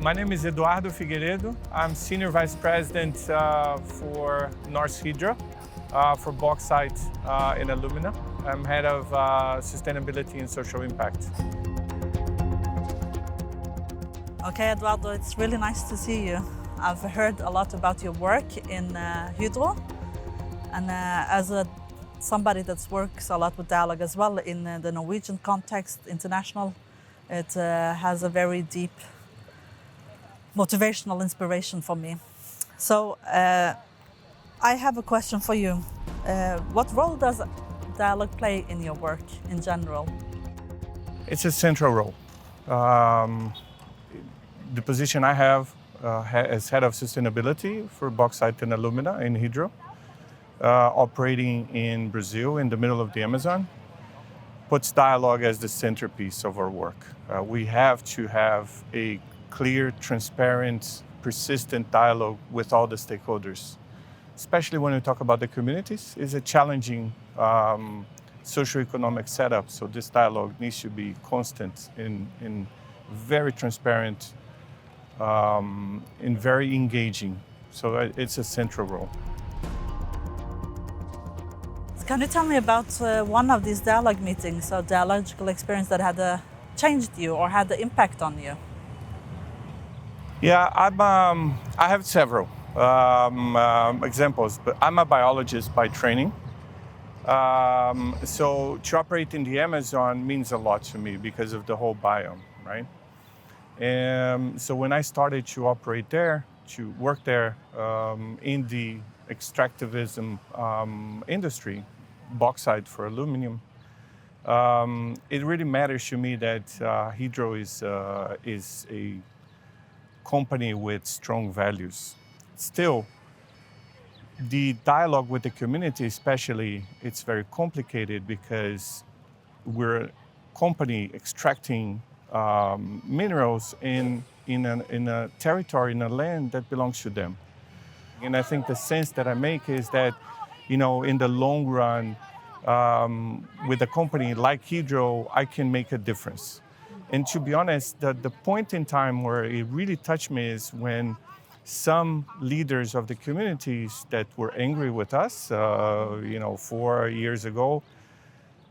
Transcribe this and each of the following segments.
My name is Eduardo Figueiredo. I'm Senior Vice President for Norsk Hydro for bauxite and alumina. I'm Head of Sustainability and Social Impact. Okay, Eduardo, it's really nice to see you. I've heard a lot about your work in Hydro, and somebody that works a lot with dialogue as well in the Norwegian context, international, it has a very deep motivational inspiration for me. So I have a question for you. What role does dialogue play in your work in general? It's a central role. The position I have as Head of Sustainability for bauxite and alumina in Hydro, operating in Brazil in the middle of the Amazon, puts dialogue as the centerpiece of our work. We have to have a clear, transparent, persistent dialogue with all the stakeholders, especially when we talk about the communities. It's a challenging socioeconomic setup, so this dialogue needs to be constant and very transparent and very engaging. So it's a central role. Can you tell me about one of these dialogue meetings or dialogical experience that had changed you or had the impact on you? Yeah, I have several examples, but I'm a biologist by training. So to operate in the Amazon means a lot to me because of the whole biome, right? And so when I started to operate there, to work there in the extractivism industry, bauxite for aluminum, it really matters to me that Hydro is a company with strong values. Still, the dialogue with the community especially, it's very complicated because we're a company extracting minerals in a territory, in a land that belongs to them. And I think the sense that I make is that, in the long run, with a company like Hydro, I can make a difference. And to be honest, the point in time where it really touched me is when some leaders of the communities that were angry with us, 4 years ago,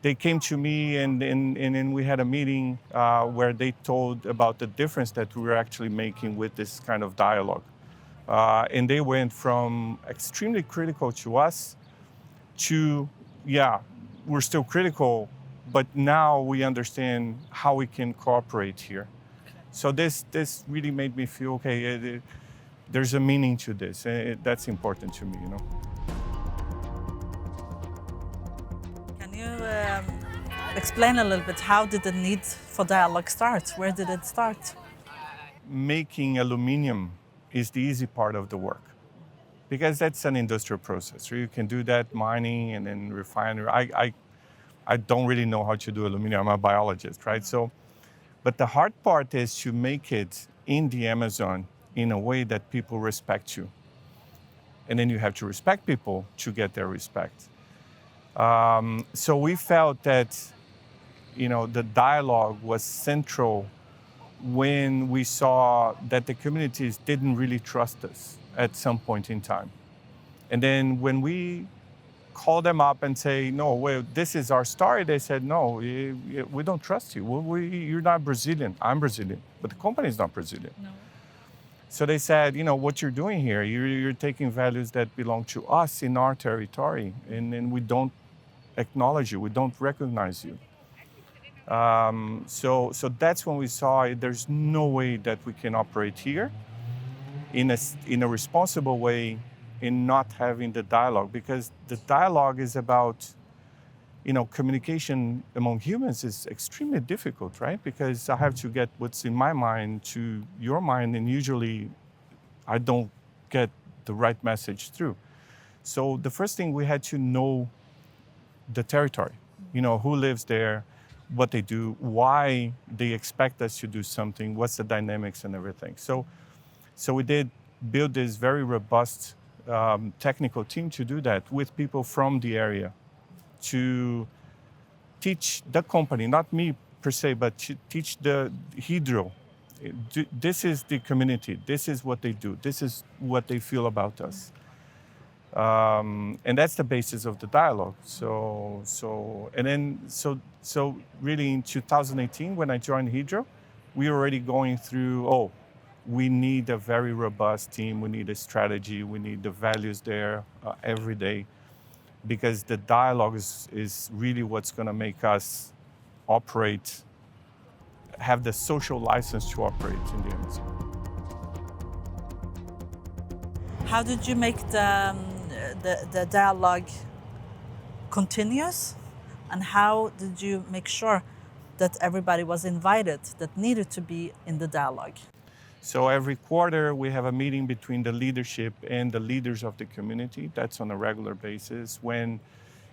they came to me and we had a meeting where they told about the difference that we were actually making with this kind of dialogue. And they went from extremely critical to us to, we're still critical, but now we understand how we can cooperate here. So this really made me feel, okay, there's a meaning to this. That's important to me, Can you explain a little bit, how did the need for dialogue start? Where did it start? Making aluminum is the easy part of the work because that's an industrial process. So you can do that, mining and then refinery. I don't really know how to do aluminum. I'm a biologist, right? So, but the hard part is to make it in the Amazon in a way that people respect you. And then you have to respect people to get their respect. So we felt that, the dialogue was central when we saw that the communities didn't really trust us at some point in time. And then when we call them up and say, no, well, this is our story, they said, no, we don't trust you. You're not Brazilian. I'm Brazilian, but the company is not Brazilian. No. So they said, what you're doing here, you're taking values that belong to us in our territory, and we don't acknowledge you, we don't recognize you. So that's when we saw there's no way that we can operate here in a responsible way in not having the dialogue, because the dialogue is about, communication among humans is extremely difficult, right? Because I have to get what's in my mind to your mind, and usually I don't get the right message through. So the first thing, we had to know the territory, who lives there, what they do, why they expect us to do something, what's the dynamics and everything. So we did build this very robust technical team to do that with people from the area, to teach the company, not me per se, but to teach the Hydro This is the community. This is what they do. This is what they feel about us. And that's the basis of the dialogue. So really in 2018, when I joined Hydro, we were already going through, we need a very robust team. We need a strategy. We need the values there every day, because the dialogue is really what's going to make us operate, have the social license to operate in the Amazon. How did you make the dialogue continuous, and how did you make sure that everybody was invited that needed to be in the dialogue? So every quarter we have a meeting between the leadership and the leaders of the community. That's on a regular basis. When,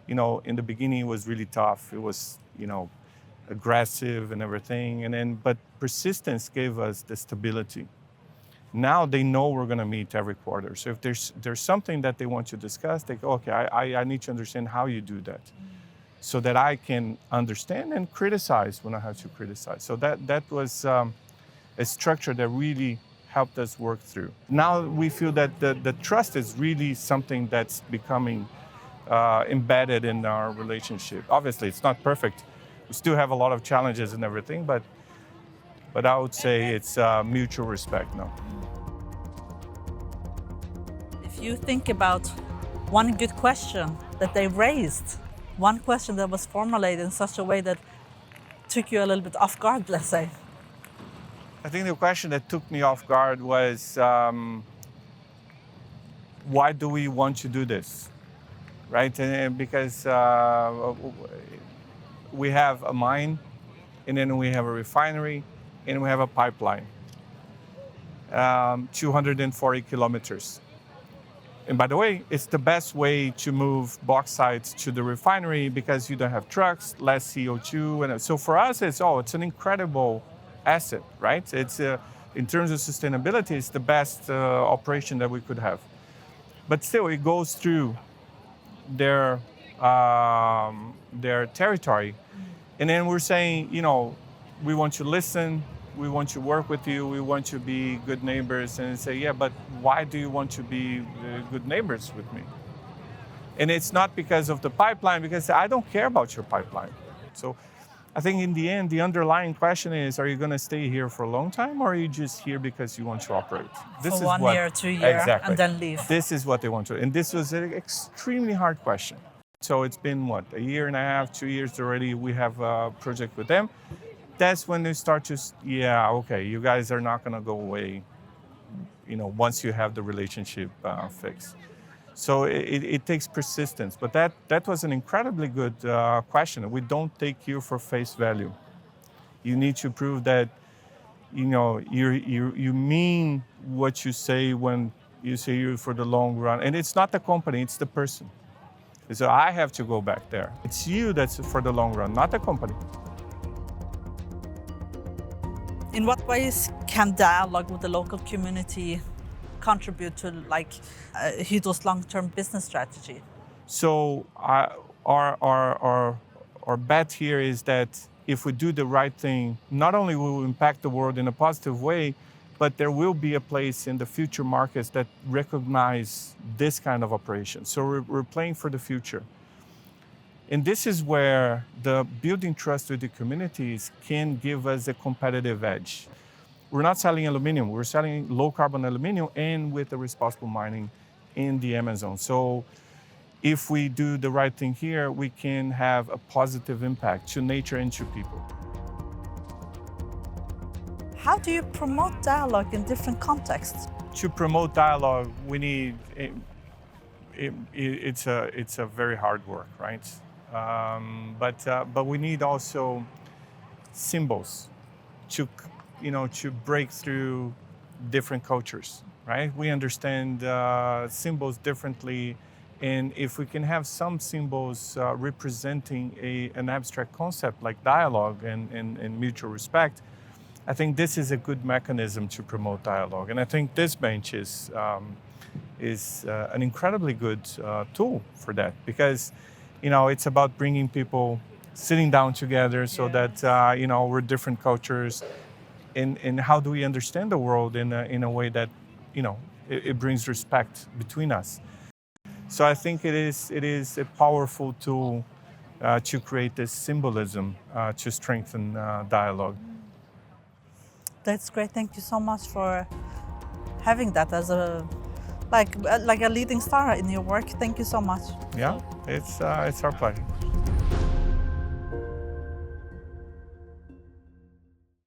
in the beginning it was really tough. It was, aggressive and everything. But persistence gave us the stability. Now they know we're going to meet every quarter. So if there's something that they want to discuss, they go, okay, I need to understand how you do that, so that I can understand and criticize when I have to criticize. So that was a structure that really helped us work through. Now we feel that the trust is really something that's becoming embedded in our relationship. Obviously, it's not perfect. We still have a lot of challenges and everything, but I would say it's mutual respect now. If you think about one good question that they raised, one question that was formulated in such a way that took you a little bit off guard, let's say. I think the question that took me off guard was, why do we want to do this, right? And because we have a mine, and then we have a refinery, and we have a pipeline, 240 kilometers. And by the way, it's the best way to move bauxite to the refinery because you don't have trucks, less CO2. And so for us, it's an incredible asset, right? It's in terms of sustainability, it's the best operation that we could have. But still, it goes through their territory. And then we're saying, we want to listen, we want to work with you, we want to be good neighbors. And say, yeah, but why do you want to be good neighbors with me? And it's not because of the pipeline, because I don't care about your pipeline. So I think in the end, the underlying question is, are you going to stay here for a long time, or are you just here because you want to operate? This for 1 year, 2 years, exactly. And then leave. This is what they want to. And this was an extremely hard question. So it's been, a year and a half, 2 years already, we have a project with them. That's when they start to, you guys are not going to go away, once you have the relationship fixed. So it takes persistence. But that was an incredibly good question. We don't take you for face value. You need to prove that, you mean what you say when you say you're for the long run. And it's not the company, it's the person. So I have to go back there. It's you that's for the long run, not the company. In what ways can dialogue with the local community contribute to Hydro's long-term business strategy? So our bet here is that if we do the right thing, not only will we impact the world in a positive way, but there will be a place in the future markets that recognize this kind of operation. So we're playing for the future. And this is where the building trust with the communities can give us a competitive edge. We're not selling aluminum, we're selling low carbon aluminum and with the responsible mining in the Amazon. So if we do the right thing here, we can have a positive impact to nature and to people. How do you promote dialogue in different contexts? To promote dialogue, we need, it's a very hard work, right? But we need also symbols to break through different cultures, right? We understand symbols differently, and if we can have some symbols representing an abstract concept like dialogue and mutual respect, I think this is a good mechanism to promote dialogue. And I think this bench is an incredibly good tool for that, because it's about bringing people sitting down together so that we're different cultures, and how do we understand the world in a way that, it brings respect between us. So I think it is a powerful tool to create this symbolism to strengthen dialogue. That's great. Thank you so much for having that as like a leading star in your work. Thank you so much. Yeah, it's our pleasure.